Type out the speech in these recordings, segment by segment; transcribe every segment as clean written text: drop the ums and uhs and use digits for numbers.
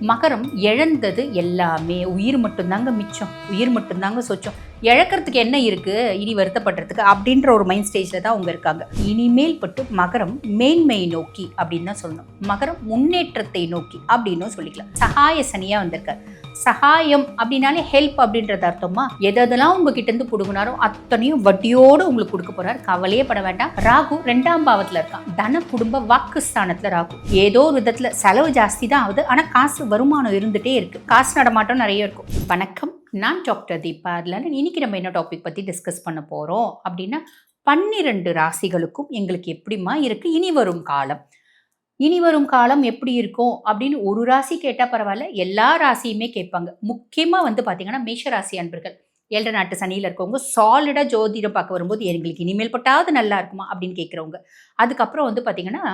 மகரம் இழந்தது எல்லாமே உயிர் மட்டும்தாங்க மிச்சம், உயிர் மட்டும்தாங்க சொச்சம். இழக்கிறதுக்கு என்ன இருக்கு இனி வருத்தப்படுறதுக்கு அப்படின்ற ஒரு மைண்ட் ஸ்டேஜில் தான் அவங்க இருக்காங்க. இனிமேல் பட்டு மகரம் மேன்மையை நோக்கி அப்படின்னு தான் சொல்லணும். மகரம் முன்னேற்றத்தை நோக்கி அப்படின்னும் சொல்லிக்கலாம். சகாய சனியா வந்திருக்காரு. சகாயம் அப்படின்னாலே ஹெல்ப் அப்படின்றது அர்த்தமா. எதெல்லாம் உங்ககிட்ட இருந்து புடுங்கினாரோ அத்தனையும் வட்டியோடு உங்களுக்கு கொடுக்க போறாரு. கவலையே பட வேண்டாம். ராகு 2ஆம் பாவத்துல இருக்கான். தன குடும்ப வாக்குஸ்தானத்துல ராகு. ஏதோ ஒரு விதத்துல செலவு ஜாஸ்தி தான் ஆகுது, ஆனா காசு வருமானம் இருந்துட்டே இருக்கு. காசு நடமாட்டம் நிறைய இருக்கும். வணக்கம், நான் டாக்டர் தீபா. இன்னைக்கு நம்ம என்ன டாபிக் பத்தி டிஸ்கஸ் பண்ண போறோம் அப்படின்னா, 12 ராசிகளுக்கும் எங்களுக்கு எப்படிமா இருக்கு இனி வரும் காலம் எப்படி இருக்கும் அப்படின்னு ஒரு ராசி கேட்டால் பரவாயில்ல, எல்லா ராசியுமே கேட்பாங்க. முக்கியமாக பார்த்தீங்கன்னா மேஷ ராசி அன்பர்கள், 7 நாட்டு சனியில் இருக்கவங்க சாலிடாக ஜோதிடம் பார்க்க வரும்போது எங்களுக்கு இனிமேல் பட்டாவது நல்லா இருக்குமா அப்படின்னு கேட்குறவங்க. அதுக்கப்புறம் பார்த்தீங்கன்னா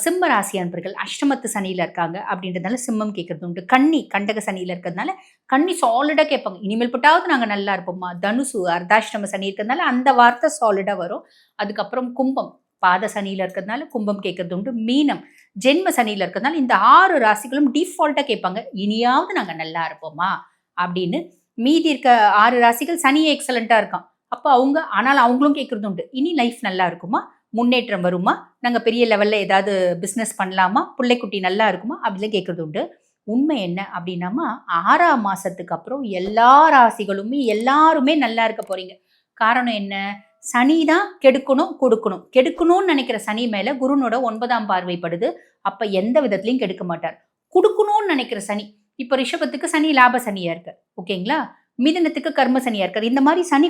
சிம்ம ராசி அன்பர்கள் அஷ்டமத்து சனியில் இருக்காங்க அப்படின்றதுனால சிம்மம் கேட்கறது உண்டு. கன்னி கண்டக சனியில் இருக்கிறதுனால கன்னி சாலிடாக கேட்பாங்க, இனிமேல் பட்டாவது நாங்கள் நல்லா இருப்போம்மா. தனுசு அர்த்தாஷ்டம சனி இருக்கிறதுனால அந்த வார்த்தை சாலிடாக வரும். அதுக்கப்புறம் கும்பம் பாத சனியில் இருக்கிறதுனால கும்பம் கேட்கறது உண்டு. மீனம் ஜென்ம சனியில் இருக்கிறதுனால இந்த 6 ராசிகளும் டிஃபால்ட்டாக கேட்பாங்க, இனியாவது நாங்கள் நல்லா இருப்போமா அப்படின்னு. மீதி இருக்க 6 ராசிகள் சனியே எக்ஸலண்ட்டாக இருக்கான். அப்போ ஆனால் அவங்களும் கேட்கறது உண்டு, இனி லைஃப் நல்லா இருக்குமா, முன்னேற்றம் வருமா, நாங்கள் பெரிய லெவலில் ஏதாவது பிஸ்னஸ் பண்ணலாமா, பிள்ளைக்குட்டி நல்லா இருக்குமா அப்படிலாம் கேட்கறது உண்டு. உண்மை என்ன அப்படின்னாமா, 6ஆம் மாதத்துக்கு அப்புறம் எல்லா ராசிகளுமே எல்லாருமே நல்லா இருக்க போறீங்க. காரணம் என்ன? சனி தான் கெடுக்கணும்னு நினைக்கிற சனி மேல குருனோட 9ஆம் பார்வைப்படுது. அப்ப எந்த விதத்திலையும் கெடுக்க மாட்டார். கொடுக்கணும்னு நினைக்கிற சனி, இப்ப ரிஷபத்துக்கு சனி லாப சனியா இருக்கு, ஓகேங்களா. மிதனத்துக்கு கர்ம சனியா இருக்காரு. இந்த மாதிரி சனி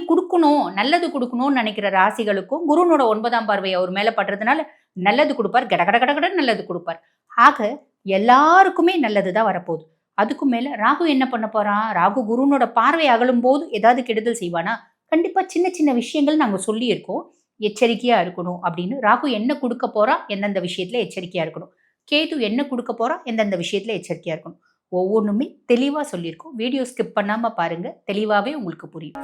நல்லது கொடுக்கணும்னு நினைக்கிற ராசிகளுக்கும் குருனோட 9ஆம் பார்வை அவர் மேல படுறதுனால நல்லது கொடுப்பார், கட நல்லது கொடுப்பார். ஆக எல்லாருக்குமே நல்லதுதான் வரப்போகுது. அதுக்கும் மேல ராகு என்ன பண்ண போறான்? ராகு குருனோட பார்வை அகலும் போது ஏதாவது கெடுதல் செய்வானா? கண்டிப்பா சின்ன சின்ன விஷயங்கள் நாங்க சொல்லியிருக்கோம், எச்சரிக்கையா இருக்கணும் அப்படின்னு. ராகு என்ன கொடுக்க போறா, எந்தெந்த விஷயத்துல எச்சரிக்கையா இருக்கணும். கேது என்ன கொடுக்க போறா, எந்தெந்த விஷயத்துல எச்சரிக்கையா இருக்கணும். ஒவ்வொன்றுமே தெளிவா சொல்லியிருக்கோம். வீடியோ ஸ்கிப் பண்ணாம பாருங்க, தெளிவாவே உங்களுக்கு புரியும்.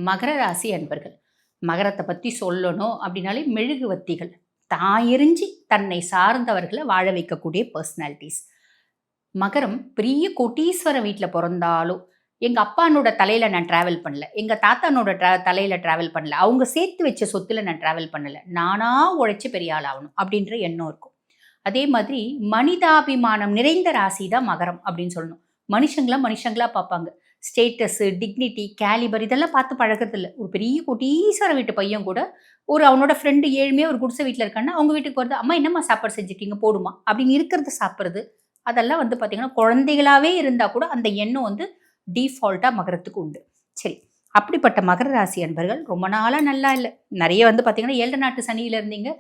மகர ராசி அன்பர்கள், மகரத்தை பத்தி சொல்லணும் அப்படின்னாலே மெழுகுவத்திகள், தாயெறிஞ்சி தன்னை சார்ந்தவர்களை வாழ வைக்கக்கூடிய பர்சனாலிட்டிஸ். மகரம் பெரிய கோட்டீஸ்வர வீட்டில் பிறந்தாலும் எங்கள் அப்பானோட தலையில் நான் ட்ராவல் பண்ணல, எங்கள் தாத்தானோட தலையில் ட்ராவல் பண்ணல, அவங்க சேர்த்து வச்ச சொத்தில் நான் ட்ராவல் பண்ணலை, நானாக உழைச்சி பெரிய ஆள் ஆகணும் அப்படின்ற எண்ணம் இருக்கும். அதே மாதிரி மனிதாபிமானம் நிறைந்த ராசி தான் மகரம் அப்படின்னு சொல்லணும். மனுஷங்களா பார்ப்பாங்க. ஸ்டேட்டஸு, டிக்னிட்டி, கேலிபர் இதெல்லாம் பார்த்து பழகிறதில்ல. ஒரு பெரிய கோட்டீஸ்வர வீட்டு பையன் கூட அவனோட ஃப்ரெண்டு ஏழ்மையாக ஒரு குடிசை வீட்டில் இருக்கான்னா அவங்க வீட்டுக்கு போகிறது, அம்மா என்னம்மா சாப்பாடு செஞ்சுருக்கீங்க போடுமா அப்படின்னு இருக்கிறது சாப்பிட்றது. அதெல்லாம் பார்த்தீங்கன்னா குழந்தைகளாகவே இருந்தால் கூட அந்த எண்ணம் டிஃபால்ட்டாக மகரத்துக்கு உண்டு. சரி, அப்படிப்பட்ட மகர ராசி அன்பர்கள் ரொம்ப நாளாக நல்லா இல்லை. நிறைய பார்த்தீங்கன்னா 7 நாட்டு சனியில் இருந்தீங்க,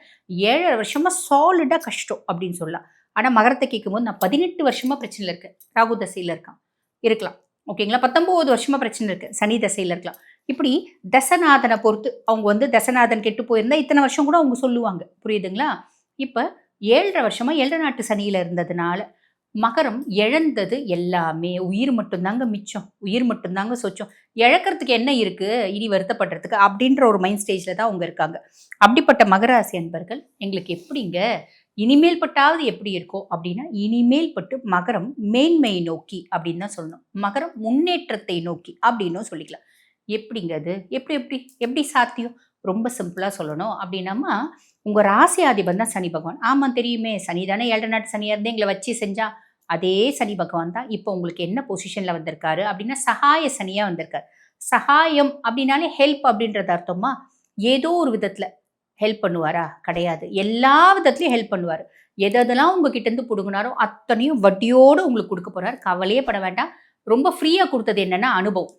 7 வருஷமாக சாலிடாக கஷ்டம் அப்படின்னு சொல்லலாம். ஆனால் மகரத்தை கேட்கும்போது நான் 18 வருஷமாக பிரச்சனையில் இருக்கேன், ராகு தசையில் இருக்கலாம், ஓகேங்களா. 19 வருஷமாக பிரச்சனை இருக்கு, சனி தசையில் இருக்கலாம். இப்படி தசநாதனை பொறுத்து அவங்க தசநாதன் கெட்டு போயிருந்தா இத்தனை வருஷம் கூட அவங்க சொல்லுவாங்க, புரியுதுங்களா. இப்போ 7.5 வருஷமாக 7 நாட்டு சனியில் இருந்ததுனால மகரம் இழந்தது எல்லாமே உயிர் மட்டும்தாங்க மிச்சம், உயிர் மட்டும்தாங்க சொச்சம். இழக்கிறதுக்கு என்ன இருக்கு இனி வருத்தப்படுறதுக்கு அப்படின்ற ஒரு மைண்ட் ஸ்டேஜில் தான் அவங்க இருக்காங்க. அப்படிப்பட்ட மகராசி அன்பர்கள் எங்களுக்கு எப்படிங்க இனிமேல் பட்டாவது எப்படி இருக்கும் அப்படின்னா, இனிமேல் பட்டு மகரம் மேன்மையை நோக்கி அப்படின்னு தான் சொல்லணும். மகரம் முன்னேற்றத்தை நோக்கி அப்படின்னும் சொல்லிக்கலாம். எப்படிங்க அது? எப்படி சாத்தியம்? ரொம்ப சிம்பிளாக சொல்லணும் அப்படின்னாமா, உங்கள் ராசியாதிபன் தான் சனி பகவான். ஆமாம் தெரியுமே, சனி தானே 7 நாட்டு சனியாக இருந்து எங்களை வச்சு செஞ்சா. அதே சனி பகவான் தான் இப்போ உங்களுக்கு என்ன பொசிஷனில் வந்திருக்காரு அப்படின்னா, சகாய சனியாக வந்திருக்காரு. சகாயம் அப்படின்னாலே ஹெல்ப் அப்படின்றது அர்த்தமா. ஏதோ ஒரு விதத்தில் ஹெல்ப் பண்ணுவாரா? கிடையாது, எல்லா விதத்துலையும் ஹெல்ப் பண்ணுவார். எதெல்லாம் உங்ககிட்ட இருந்து பிடுங்கினாரோ அத்தனையும் வட்டியோடு உங்களுக்கு கொடுக்க போகிறார். கவலையே பட வேண்டாம். ரொம்ப ஃப்ரீயாக கொடுத்தது என்னென்னா அனுபவம்.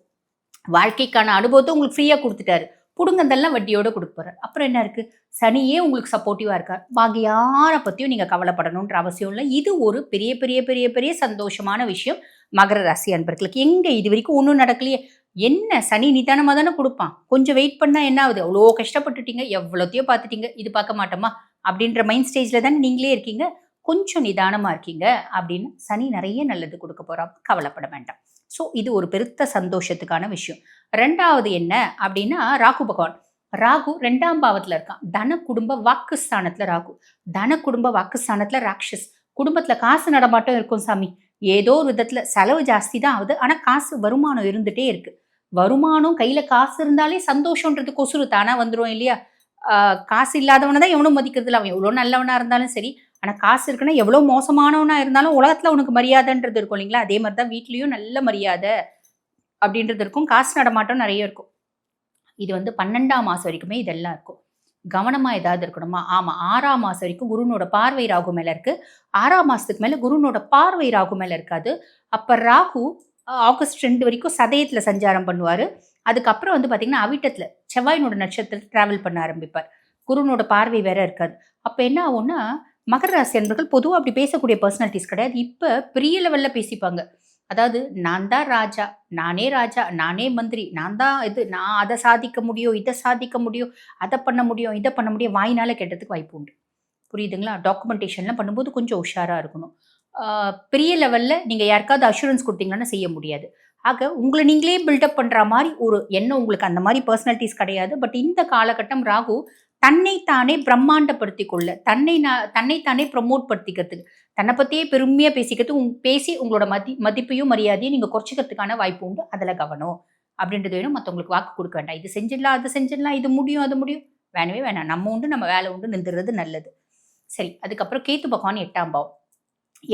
வாழ்க்கைக்கான அனுபவத்தை உங்களுக்கு ஃப்ரீயாக கொடுத்துட்டாரு. புடுங்கந்தெல்லாம் வட்டியோட கொடுக்க போறாரு. அப்புறம் என்ன இருக்கு? சனியே உங்களுக்கு சப்போர்ட்டிவா இருக்கார். பாக்கி யாரை பத்தியும் நீங்க கவலைப்படணுன்ற அவசியம் இல்லை. இது ஒரு பெரிய பெரிய பெரிய பெரிய சந்தோஷமான விஷயம் மகர ராசி அன்பர்களுக்கு. எங்க இது வரைக்கும் ஒன்றும் நடக்கலையே, என்ன சனி நிதானமா தானே கொடுப்பான், கொஞ்சம் வெயிட் பண்ணா என்ன ஆகுது, அவ்வளோ கஷ்டப்பட்டுட்டீங்க, எவ்வளோத்தையோ பார்த்துட்டீங்க, இது பார்க்க மாட்டோமா அப்படின்ற மைண்ட் ஸ்டேஜ்ல தானே நீங்களே இருக்கீங்க. கொஞ்சம் நிதானமா இருக்கீங்க அப்படின்னு சனி நிறைய நல்லது கொடுக்க போறான், கவலைப்பட வேண்டாம். ஸோ இது ஒரு பெருத்த சந்தோஷத்துக்கான விஷயம். 2வது என்ன அப்படின்னா, ராகு பகவான். ராகு 2ஆம் பாவத்துல இருக்கான். தன குடும்ப வாக்குஸ்தானத்துல ராகு. தன குடும்ப வாக்குஸ்தானத்துல ராட்சஸ். குடும்பத்தில் காசு நடமாட்டம் இருக்கும் சாமி, ஏதோ ஒரு விதத்தில் செலவு ஜாஸ்தி தான் ஆகுது, ஆனால் காசு வருமானம் இருந்துகிட்டே இருக்கு. வருமானம் கையில் காசு இருந்தாலே சந்தோஷன்றது கொசுறு தானாக வந்துடும் இல்லையா? காசு இல்லாதவனை தான் எவனும் மதிக்கிறது இல்லை. அவன் எவ்வளோ நல்லவனாக இருந்தாலும் சரி, ஆனால் காசு இருக்குன்னா எவ்வளோ மோசமானவனாக இருந்தாலும் உலகத்தில் உனக்கு மரியாதைன்றது இருக்கும் இல்லைங்களா? அதே மாதிரி தான் வீட்லேயும் நல்ல மரியாதை அப்படின்றது இருக்கும். காசு நடமாட்டம் நிறைய இருக்கும். இது 12ஆம் மாதம் வரைக்குமே இதெல்லாம் இருக்கும். கவனமாக ஏதாவது இருக்கணுமா? ஆமாம், 6ஆம் மாதம் வரைக்கும் குருனோட பார்வை ராகு மேலே இருக்குது. 6ஆம் மாதத்துக்கு மேலே குருனோட பார்வை ராகு மேலே இருக்காது. அப்போ ராகு ஆகஸ்ட் 2 வரைக்கும் சதயத்தில் சஞ்சாரம் பண்ணுவார். அதுக்கப்புறம் பார்த்தீங்கன்னா அவிட்டத்தில் செவ்வாயினோட நட்சத்திரத்தில் ட்ராவல் பண்ண ஆரம்பிப்பார். குருனோட பார்வை வேற இருக்காது. அப்போ என்ன ஆகும்னா, மகர ராசி அன்பர்கள் பொதுவாக அப்படி பேசக்கூடிய பர்சனாலிட்டிஸ் கிடையாது. இப்போ பெரிய லெவலில் பேசிப்பாங்க. அதாவது நான் தான் ராஜா, நானே மந்திரி, நான் தான் இது, நான் அதை சாதிக்க முடியும், இதை சாதிக்க முடியும், அதை பண்ண முடியும், இதை பண்ண முடியும், வாயினால கெட்டதுக்கு வாய்ப்பு உண்டு. புரியுதுங்களா? டாக்குமெண்டேஷன்லாம் பண்ணும்போது கொஞ்சம் உஷாராக இருக்கணும். பெரிய லெவலில் நீங்கள் யாருக்காவது அஷூரன்ஸ் கொடுத்தீங்கன்னா செய்ய முடியாது. ஆக உங்களை நீங்களே பில்டப் பண்ணுற மாதிரி ஒரு எண்ணம் உங்களுக்கு அந்த மாதிரி பர்சனாலிட்டிஸ் கிடையாது. பட் இந்த காலகட்டம் ராகு தன்னைத்தானே பிரம்மாண்டப்படுத்தி கொள்ள, தன்னைத்தானே ப்ரமோட் படுத்திக்கிறதுக்கு, தன்னை பற்றியே பெருமையாக பேசிக்கிறதுக்கு பேசி உங்களோட மதிப்பையும் மரியாதையும் நீங்கள் குறைச்சிக்கிறதுக்கான வாய்ப்பு உண்டு. அதில் கவனம் அப்படின்றது வேணும். மற்றவங்களுக்கு வாக்கு கொடுக்க வேண்டாம். இது செஞ்சிடலாம், அது செஞ்சிடலாம், இது முடியும், அது முடியும், வேணவே வேணாம். நம்ம உண்டு, நம்ம வேலை உண்டு நின்றுறது நல்லது. சரி, அதுக்கப்புறம் கேத்து பகவான் 8ஆம் பாவம்.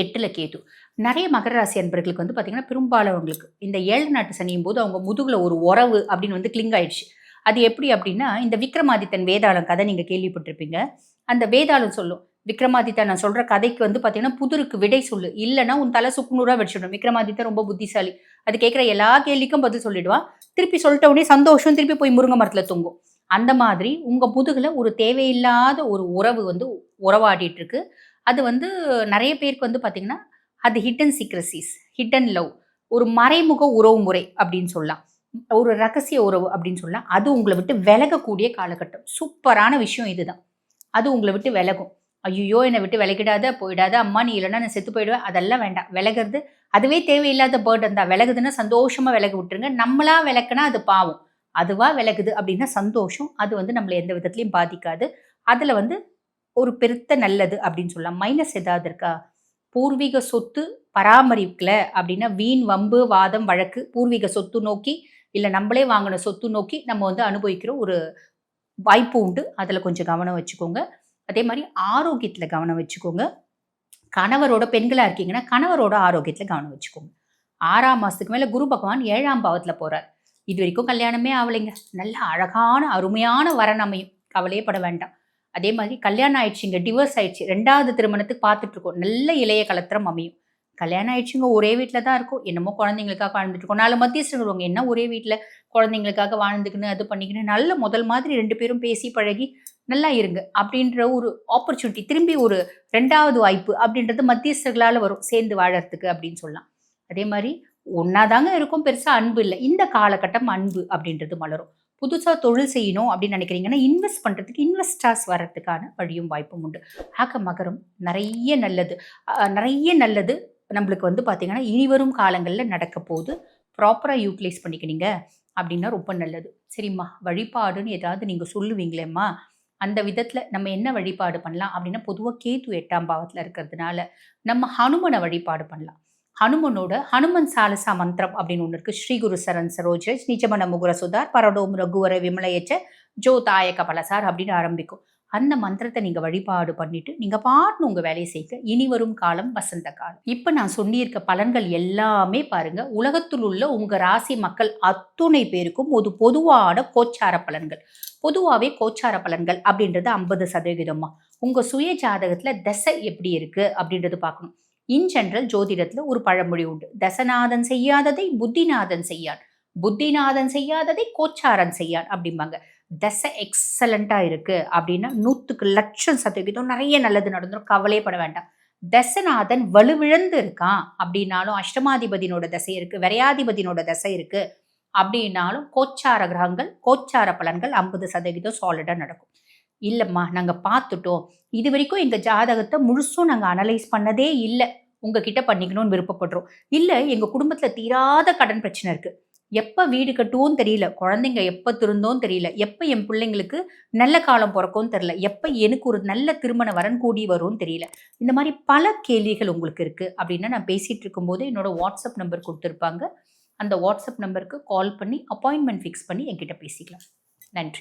8ல் கேது. நிறைய மகர ராசி அன்பர்களுக்கு பார்த்தீங்கன்னா பெரும்பாலானவங்களுக்கு இந்த 7 நாட்டு சனியும் போது அவங்க முதுகில் ஒரு உறவு அப்படின்னு கிளிங் ஆயிடுச்சு. அது எப்படி அப்படின்னா, இந்த விக்ரமாதித்தன் வேதாளம் கதை நீங்கள் கேள்விப்பட்டிருப்பீங்க. அந்த வேதாளம் சொல்லும், விக்ரமாதித்தன் நான் சொல்கிற கதைக்கு பார்த்தீங்கன்னா புதிருக்கு விடை சொல்லு, இல்லைன்னா உன் தலை சுக்குநூறாக வச்சிடணும். விக்ரமாதித்தன் ரொம்ப புத்திசாலி. அது கேட்குற எல்லா கேள்விக்கும் பதில் சொல்லிடுவான். திருப்பி சொல்லிட்ட உடனே சந்தோஷம், திருப்பி போய் முருங்கை மரத்தில் தொங்கும். அந்த மாதிரி உங்கள் முதுகில் ஒரு தேவையில்லாத ஒரு உறவு உறவாடிட்டு இருக்கு. அது நிறைய பேருக்கு பார்த்தீங்கன்னா அது ஹிடன் சீக்ரசிஸ், ஹிடன் லவ், ஒரு மறைமுக உறவு முறை அப்படின்னு சொல்லலாம், ஒரு ரகசிய உறவு அப்படின்னு சொல்லலாம். அது உங்களை விட்டு விலகக்கூடிய காலகட்டம். சூப்பரான விஷயம் இதுதான். அது உங்களை விட்டு விலகும். ஐயோ என்னை விட்டு விலகிடாத, போயிடாத அம்மா, நீ இல்லைன்னா நான் செத்து போயிடுவேன், அதெல்லாம் வேண்டாம். விலகிறது அதுவே தேவையில்லாத பேர்டன் தான். விலகுதுன்னா சந்தோஷமாக விலக விட்டுருங்க. நம்மளா விளக்குனா அது பாவம், அதுவாக விலகுது அப்படின்னா சந்தோஷம். அது நம்மளை எந்த விதத்துலையும் பாதிக்காது. அதில் ஒரு பெருத்த நல்லது அப்படின்னு சொல்லலாம். மைனஸ் ஏதாவது இருக்கா? பூர்வீக சொத்து பராமரிக்கல அப்படின்னா வீண் வம்பு வாதம் வழக்கு, பூர்வீக சொத்து நோக்கி இல்லை நம்மளே வாங்கின சொத்து நோக்கி நம்ம அனுபவிக்கிற ஒரு வாய்ப்பு உண்டு. அதில் கொஞ்சம் கவனம் வச்சுக்கோங்க. அதே மாதிரி ஆரோக்கியத்தில் கவனம் வச்சுக்கோங்க. கணவரோட பெண்களாக இருக்கீங்கன்னா கணவரோட ஆரோக்கியத்தில் கவனம் வச்சுக்கோங்க. 6ஆம் மாதத்துக்கு மேலே குரு பகவான் 7ஆம் பாவத்தில் போகிறார். இது வரைக்கும் கல்யாணமே ஆகலைங்க, நல்ல அழகான அருமையான வரன் அமையும், கவலையே பட வேண்டாம். அதே மாதிரி கல்யாணம் ஆயிடுச்சுங்க, டிவோர்ஸ் ஆயிடுச்சு, 2வது திருமணத்துக்கு பார்த்துட்டு இருக்கோம், நல்ல இளைய கலத்திரம் அமையும். கல்யாணம் ஆயிடுச்சுங்க, ஒரே வீட்டில் தான் இருக்கும், என்னமோ குழந்தைங்களுக்காக வாழ்ந்துட்டு இருக்கோம். 4 மத்தியஸ்தர்கள் என்ன ஒரே வீட்டில் குழந்தைங்களுக்காக வாழ்ந்துக்குன்னு அது பண்ணிக்கின்னு நல்ல முதல் மாதிரி 2 பேரும் பேசி பழகி நல்லா இருங்க அப்படின்ற ஒரு ஆப்பர்ச்சுனிட்டி, திரும்பி ஒரு 2வது வாய்ப்பு அப்படின்றது மத்தியஸ்தர்களால் வரும் சேர்ந்து வாழறதுக்கு அப்படின்னு சொல்லலாம். அதே மாதிரி ஒன்னாதாங்க இருக்கும், பெருசாக அன்பு இல்லை. இந்த காலகட்டம் அன்பு அப்படின்றது மலரும். புதுசாக தொழில் செய்யணும் அப்படின்னு நினைக்கிறீங்கன்னா இன்வெஸ்ட் பண்ணுறதுக்கு இன்வெஸ்டர்ஸ் வர்றதுக்கான வழியும் வாய்ப்பும் உண்டு. ஆக மகரம் நிறைய நல்லது நம்மளுக்கு பார்த்தீங்கன்னா இனி வரும் காலங்களில் நடக்க போது. ப்ராப்பராக யூட்டிலைஸ் பண்ணிக்கினீங்க அப்படின்னா ரொம்ப நல்லது. சரிம்மா, வழிபாடுன்னு ஏதாவது நீங்கள் சொல்லுவீங்களேம்மா, அந்த விதத்தில் நம்ம என்ன வழிபாடு பண்ணலாம் அப்படின்னா, பொதுவாக கேது 8ஆம் பாவத்தில் இருக்கிறதுனால நம்ம ஹனுமனை வழிபாடு பண்ணலாம். ஹனுமனோட ஹனுமன் சாலசா மந்திரம் அப்படின்னு ஒன்று இருக்குது. ஸ்ரீ குரு சரண் சரோஜ் நிஜமன முகுர சுதார் பரடோம் ரகுவர விமலையச்ச ஜோதாயக பலசார் அப்படின்னு ஆரம்பிக்கும். அந்த மந்திரத்தை நீங்கள் வழிபாடு பண்ணிட்டு நீங்கள் பாட்டுன்னு உங்கள் வேலையை செய்ய. இனி வரும் காலம் வசந்த காலம். இப்போ நான் சொல்லியிருக்க பலன்கள் எல்லாமே பாருங்க, உலகத்தில் உள்ள உங்கள் ராசி மக்கள் அத்துணை பேருக்கும் ஒரு பொதுவான கோச்சார பலன்கள். பொதுவாகவே கோச்சார பலன்கள் அப்படின்றது 50%. உங்கள் சுய ஜாதகத்தில் தசை எப்படி இருக்குது அப்படின்றது பார்க்கணும். இன் ஜெனரல் ஜோதிடத்தில் ஒரு பழமொழி உண்டு, தசநாதன் செய்யாததை புத்திநாதன் செய்யான், புத்திநாதன் செய்யாததை கோச்சாரன் செய்யான் அப்படிம்பாங்க. தசை எக்ஸலண்ட்டாக இருக்குது அப்படின்னா 100% நிறைய நல்லது நடந்துடும், கவலையே பட வேண்டாம். தசநாதன் வலுவிழந்து இருக்கான் அப்படின்னாலும், அஷ்டமாதிபதியினோட தசை இருக்குது, விரையாதிபதியினோட தசை இருக்குது அப்படின்னாலும் கோச்சார கிரகங்கள் கோச்சார பலன்கள் 50% சாலிடாக நடக்கும். இல்லைம்மா நாங்கள் பார்த்துட்டோம், இது வரைக்கும் எங்கள் ஜாதகத்தை முழுசும் நாங்கள் அனலைஸ் பண்ணதே இல்லை, உங்ககிட்ட பண்ணிக்கணும்னு விருப்பப்படுறோம். இல்லை எங்கள் குடும்பத்தில் தீராத கடன் பிரச்சனை இருக்குது, எப்போ வீடு கட்டுவோம் தெரியல, குழந்தைங்க எப்போ திருந்தோம் தெரியல, எப்போ என் பிள்ளைங்களுக்கு நல்ல காலம் பிறக்கும் தெரியல, எப்போ எனக்கு ஒரு நல்ல திருமண வரன் கூடி வரும் தெரியல. இந்த மாதிரி பல கேள்விகள் உங்களுக்கு இருக்குது அப்படின்னா, நான் பேசிகிட்டு இருக்கும்போது என்னோட வாட்ஸ்அப் நம்பர் கொடுத்துருப்பாங்க. அந்த வாட்ஸ்அப் நம்பருக்கு கால் பண்ணி அப்பாயின்மெண்ட் ஃபிக்ஸ் பண்ணி என்கிட்ட பேசிக்கலாம். நன்றி.